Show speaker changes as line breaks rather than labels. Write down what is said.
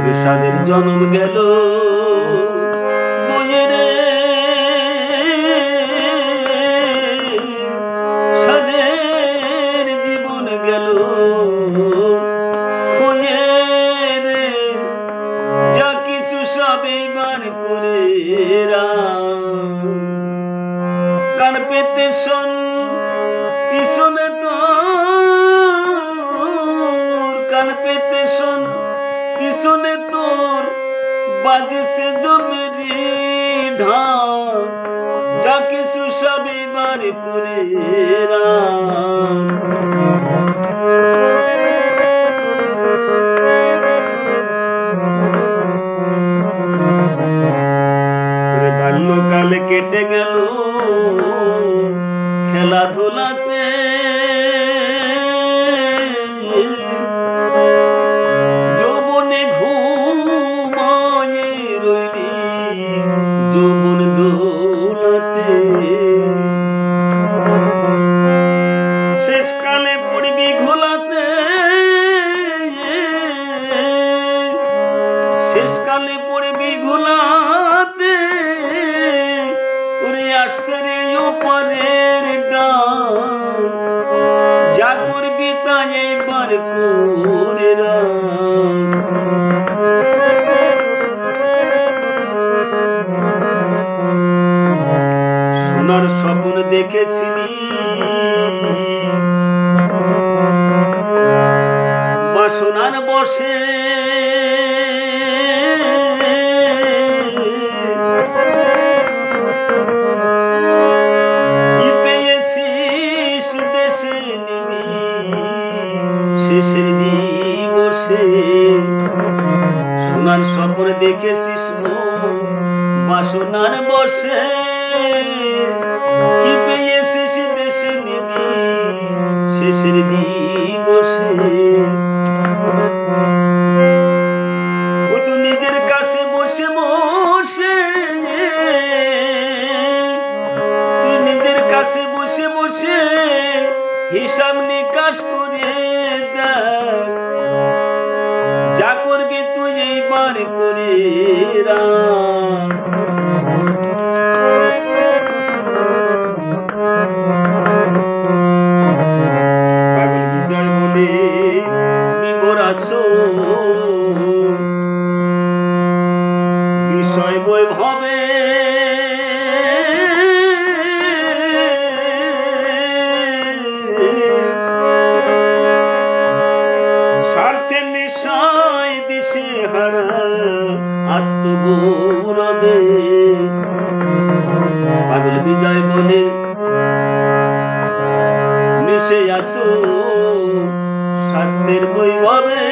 বিষাদের জন্ম গেল বইরে সাদের জীবন গেল খুঁয়ে রে যা কিছু সবই বার করে কান পেতে শোন পিছনে তোর কান পেতে শোন পিছনে তোর বাজেছে জমেরি ঢাক যা কিছু সবই বার করে বাল্যকালে কেটে গেল খেলাধুলাতে যৌবনে ঘুমায়ে রইলি যৌবন দোলাতে শেষকালে পড়বি ঘোলাতে শেষকালে পড়বি ঘোলাতে ওরে আসছে রে ওপারের ডাক যা করবি তাই এবার করে সোনার স্বপ্ন দেখেছিলি বাসনার বসে শেষের দিবসে সোনার স্বপ্ন দেখেছিস বাসনার বসে কি পেয়েছিস দেশে নিবি শেষের দিবসে ও তো নিজের কাছে বসে বসে তুই নিজের কাছে বসে বসে হিসাব নিকাশ করে যা করবি তুই এইবার করে পাগল বিজয় বলে বিবরাস বিষয় বৈভবে স্বার্থের নেশায় দিশে হারা আত্মগৌরবে পাগল বিজয় বলে মিশে আসো স্বার্থের বৈভবে